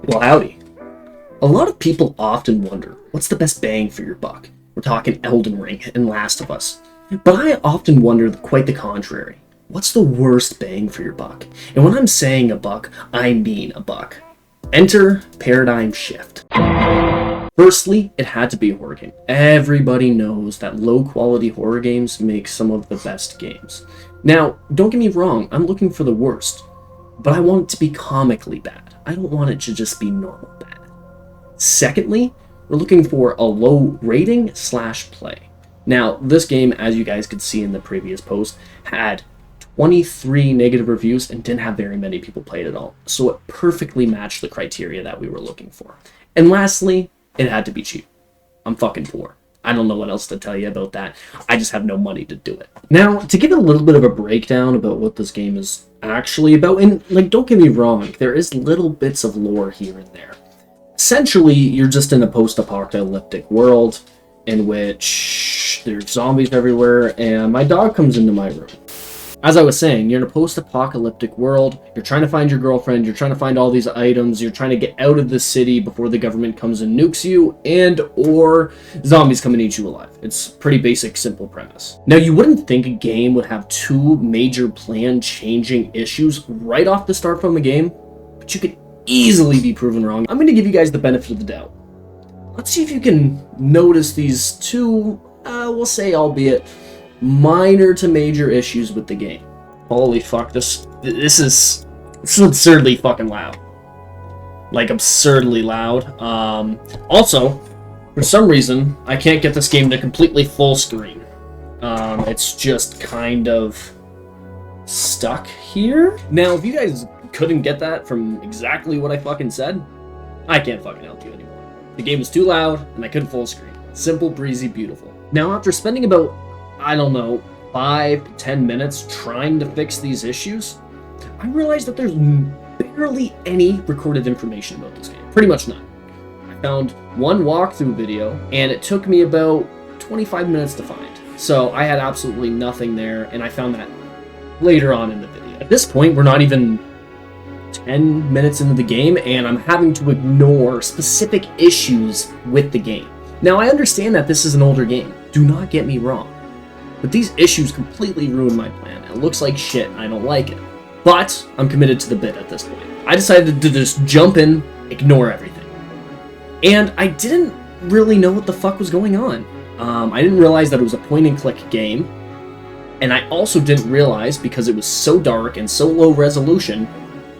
Well, howdy. A lot of people often wonder, what's the best bang for your buck? We're talking Elden Ring and Last of Us. But I often wonder quite the contrary. What's the worst bang for your buck? And when I'm saying a buck, I mean a buck. Enter Paradigm Shift. Firstly, it had to be a horror game. Everybody knows that low-quality horror games make some of the best games. Now, don't get me wrong, I'm looking for the worst. But I want it to be comically bad. I don't want it to just be normal bad. Secondly, we're looking for a low rating / play. Now, this game, as you guys could see in the previous post, had 23 negative reviews and didn't have very many people play it at all. So it perfectly matched the criteria that we were looking for. And lastly, it had to be cheap. I'm fucking poor. I don't know what else to tell you about that. I just have no money to do it. Now, to give it a little bit of a breakdown about what this game is actually about, and don't get me wrong, there is little bits of lore here and there. Essentially, you're just in a post-apocalyptic world in which there's zombies everywhere, and my dog comes into my room. As I was saying, you're in a post-apocalyptic world, you're trying to find your girlfriend, you're trying to find all these items, you're trying to get out of the city before the government comes and nukes you, and or zombies come and eat you alive. It's pretty basic, simple premise. Now, you wouldn't think a game would have two major plan-changing issues right off the start from a game, but you could easily be proven wrong. I'm going to give you guys the benefit of the doubt. Let's see if you can notice these two, we'll say, albeit minor to major issues with the game. Holy fuck, this is absurdly fucking loud. Like, absurdly loud. Also, for some reason, I can't get this game to completely full screen. It's just kind of stuck here. Now, if you guys couldn't get that from exactly what I fucking said, I can't fucking help you anymore. The game was too loud, and I couldn't full screen. Simple, breezy, beautiful. Now, after spending about, I don't know, 5 to 10 minutes trying to fix these issues, I realized that there's barely any recorded information about this game. Pretty much none. I found one walkthrough video, and it took me about 25 minutes to find. So I had absolutely nothing there, and I found that later on in the video. At this point, we're not even 10 minutes into the game, and I'm having to ignore specific issues with the game. Now, I understand that this is an older game. Do not get me wrong. But these issues completely ruined my plan. It looks like shit, and I don't like it. But I'm committed to the bit at this point. I decided to just jump in, ignore everything. And I didn't really know what the fuck was going on. I didn't realize that it was a point-and-click game. And I also didn't realize, because it was so dark and so low resolution,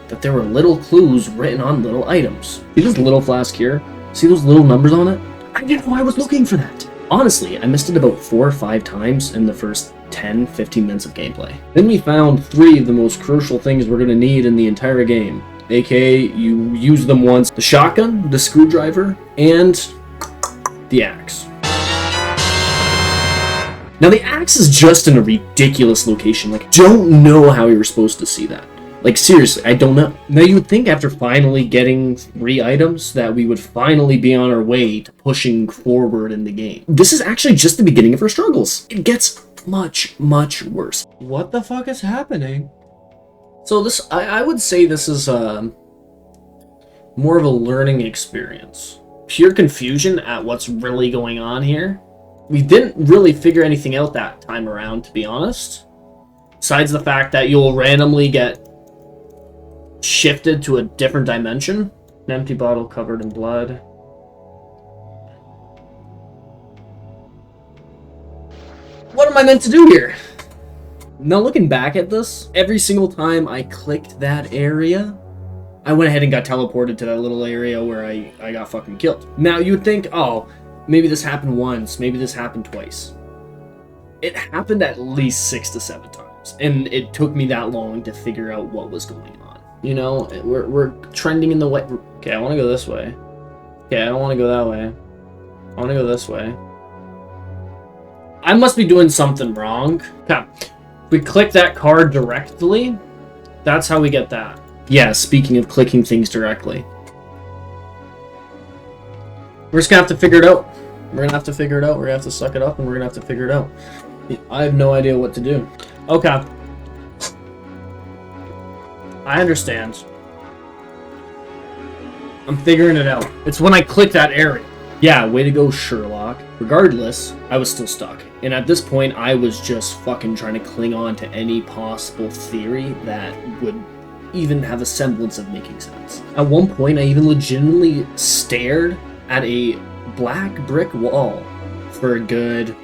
that there were little clues written on little items. See this little flask here? See those little numbers on it? I didn't know I was looking for that. Honestly, I missed it about 4 or 5 times in the first 10-15 minutes of gameplay. Then we found 3 of the most crucial things we're going to need in the entire game. AKA, you use them once. The shotgun, the screwdriver, and the axe. Now the axe is just in a ridiculous location. Like, don't know how you were supposed to see that. Like, seriously, I don't know. Now, you would think after finally getting 3 items that we would finally be on our way to pushing forward in the game. This is actually just the beginning of our struggles. It gets much, much worse. What the fuck is happening? So this, I would say this is more of a learning experience. Pure confusion at what's really going on here. We didn't really figure anything out that time around, to be honest. Besides the fact that you'll randomly get shifted to a different dimension. An empty bottle covered in blood. What am I meant to do here? Now, looking back at this, every single time I clicked that area, I went ahead and got teleported to that little area where I got fucking killed. Now, you'd think, oh, maybe this happened once, maybe this happened twice. It happened at least 6 to 7 times, and it took me that long to figure out what was going on. You know, we're trending in the way. Okay, I want to go this way. Okay, I don't want to go that way. I want to go this way. I must be doing something wrong. Okay, we click that card directly. That's how we get that. Yeah, speaking of clicking things directly. We're just gonna have to figure it out. We're gonna have to figure it out. We're gonna have to suck it up, and we're gonna have to figure it out. I have no idea what to do. Okay. I understand. I'm figuring it out. It's when I click that area. Yeah, way to go, Sherlock. Regardless, I was still stuck. And at this point, I was just fucking trying to cling on to any possible theory that would even have a semblance of making sense. At one point, I even legitimately stared at a black brick wall for a good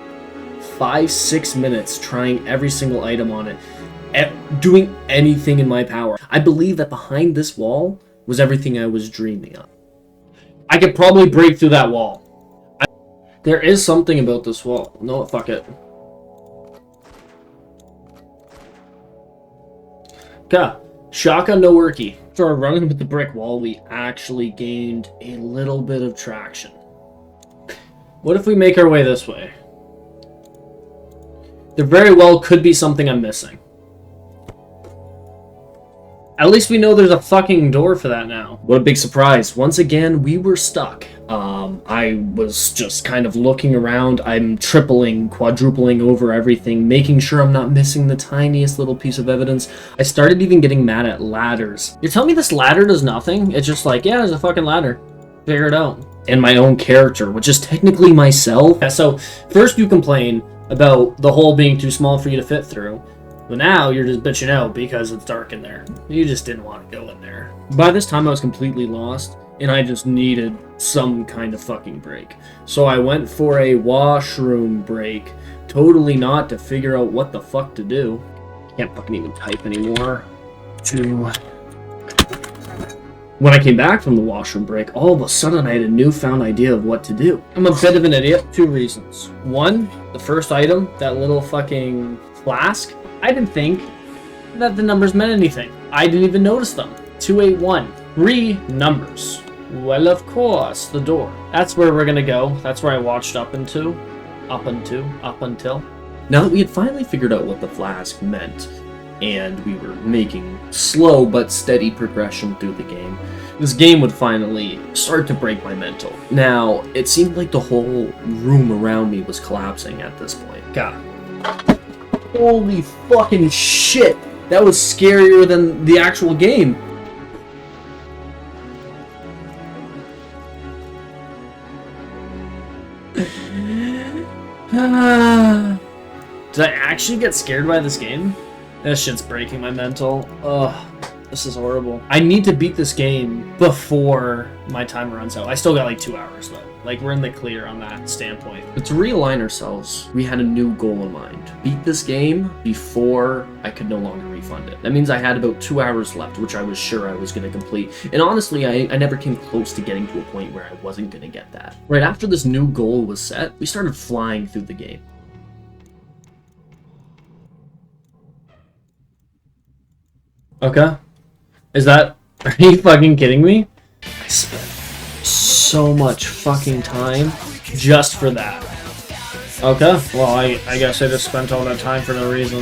5-6 minutes, trying every single item on it, doing anything in my power. I believe that behind this wall was everything I was dreaming of. I could probably break through that wall. There is something about this wall. No, fuck it. Okay. Shotgun no worky. After running with the brick wall, we actually gained a little bit of traction. What if we make our way this way? There very well could be something I'm missing. At least we know there's a fucking door for that now. What a big surprise. Once again, we were stuck. I was just kind of looking around. I'm tripling, quadrupling over everything, making sure I'm not missing the tiniest little piece of evidence. I started even getting mad at ladders. You're telling me this ladder does nothing? It's just like, yeah, there's a fucking ladder. Figure it out. And my own character, which is technically myself. Yeah, so first you complain about the hole being too small for you to fit through. But now you're just bitching out because it's dark in there. You just didn't want to go in there. By this time I was completely lost, and I just needed some kind of fucking break. So I went for a washroom break, totally not to figure out what the fuck to do. Can't fucking even type anymore. When I came back from the washroom break, all of a sudden I had a newfound idea of what to do. I'm a bit of an idiot. 2 reasons. One, the first item, that little fucking flask, I didn't think that the numbers meant anything. I didn't even notice them. 281. 3 numbers. Well, of course, the door. That's where we're gonna go. That's where I watched up until. Now that we had finally figured out what the flask meant, and we were making slow but steady progression through the game, this game would finally start to break my mental. Now, it seemed like the whole room around me was collapsing at this point. God. Holy fucking shit! That was scarier than the actual game. Did I actually get scared by this game? This shit's breaking my mental. Ugh, this is horrible. I need to beat this game before my timer runs out. I still got like 2 hours though. Like, we're in the clear on that standpoint. But to realign ourselves, we had a new goal in mind. Beat this game before I could no longer refund it. That means I had about 2 hours left, which I was sure I was going to complete. And honestly, I never came close to getting to a point where I wasn't going to get that. Right after this new goal was set, we started flying through the game. Okay. Is that... Are you fucking kidding me? I spent so much fucking time just for that. Okay, well, I guess I just spent all that time for no reason.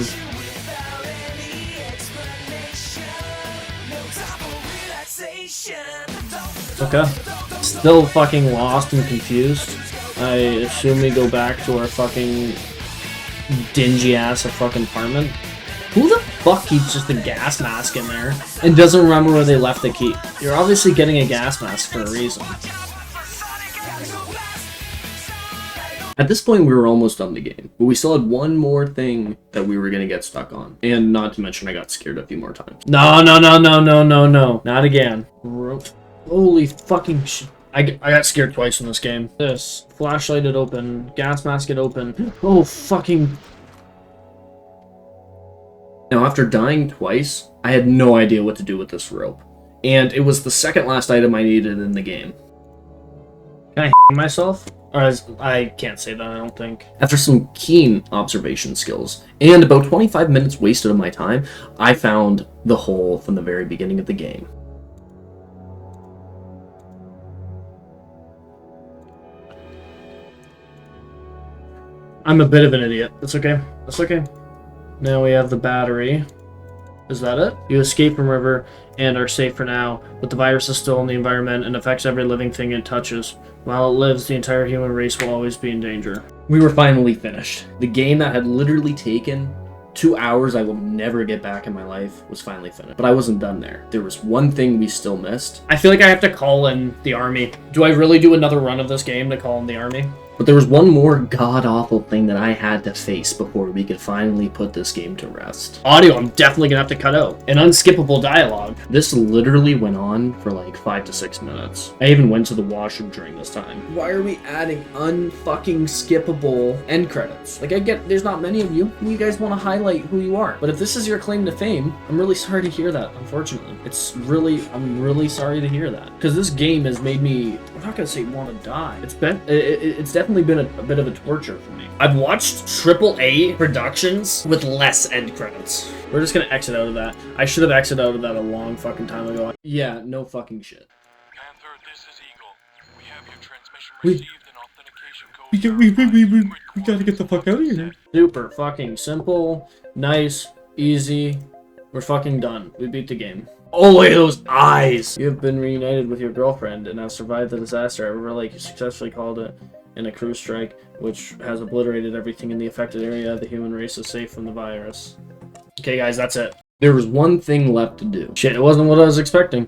Okay. Still fucking lost and confused. I assume we go back to our fucking dingy-ass fucking apartment. Who the fuck keeps just a gas mask in there and doesn't remember where they left the key? You're obviously getting a gas mask for a reason. At this point, we were almost done the game, but we still had one more thing that we were going to get stuck on. And not to mention, I got scared a few more times. No. Not again. Holy fucking shit. I got scared twice in this game. This. Flashlight it open. Gas mask it open. Oh, fucking... Now, after dying twice, I had no idea what to do with this rope. And it was the second last item I needed in the game. Can I hang myself? Or I can't say that, I don't think. After some keen observation skills, and about 25 minutes wasted of my time, I found the hole from the very beginning of the game. I'm a bit of an idiot. That's okay. That's okay. Now we have the battery. Is that it? You escape from river and are safe for now, but the virus is still in the environment and affects every living thing it touches. While it lives, the entire human race will always be in danger. We were finally finished. The game that had literally taken 2 hours I will never get back in my life was finally finished. But I wasn't done there. There was one thing we still missed. I feel like I have to call in the army. Do I really do another run of this game to call in the army? But there was one more god-awful thing that I had to face before we could finally put this game to rest. Audio, I'm definitely gonna have to cut out. An unskippable dialogue. This literally went on for like 5 to 6 minutes. I even went to the washroom during this time. Why are we adding unfucking skippable end credits? Like, I get there's not many of you. You guys want to highlight who you are. But if this is your claim to fame, I'm really sorry to hear that, unfortunately. I'm really sorry to hear that. Because this game has made me, I'm not gonna say want to die. It's definitely been a bit of a torture for me. I've watched AAA productions with less end credits. We're just gonna exit out of that. I should have exited out of that a long fucking time ago. Yeah, no fucking shit. Panther, this is Eagle. We have your transmission received and authentication code. We gotta get the fuck out of here. Super fucking simple, nice, easy. We're fucking done. We beat the game. Oh, look at those eyes! You have been reunited with your girlfriend and have survived the disaster at River Lake. You successfully called it in a cruise strike, which has obliterated everything in the affected area. The human race is safe from the virus. Okay, guys, that's it. There was one thing left to do. Shit, it wasn't what I was expecting.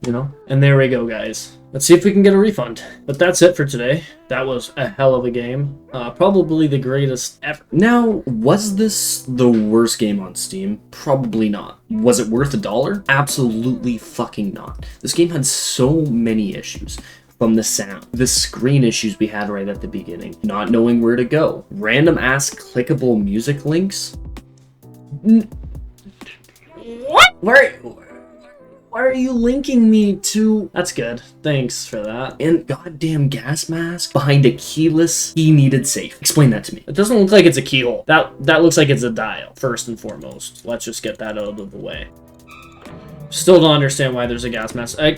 You know? And there we go, guys. Let's see if we can get a refund. But that's it for today. That was a hell of a game. Probably the greatest ever. Now, was this the worst game on Steam? Probably not. Was it worth $1? Absolutely fucking not. This game had so many issues. From the sound, the screen issues we had right at the beginning, not knowing where to go, random ass clickable music links. What? Why are you linking me to? That's good. Thanks for that. And goddamn gas mask behind a keyless key-needed safe. Explain that to me. It doesn't look like it's a keyhole. That looks like it's a dial, first and foremost. Let's just get that out of the way. Still don't understand why there's a gas mask. I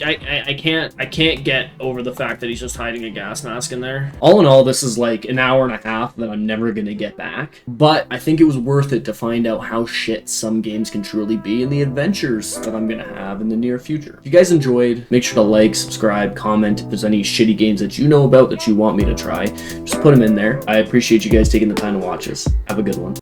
can't get over the fact that he's just hiding a gas mask in there. All in all, this is like an hour and a half that I'm never gonna get back. But I think it was worth it to find out how shit some games can truly be and the adventures that I'm gonna have in the near future. If you guys enjoyed, make sure to like, subscribe, comment. If there's any shitty games that you know about that you want me to try, just put them in there. I appreciate you guys taking the time to watch this. Have a good one.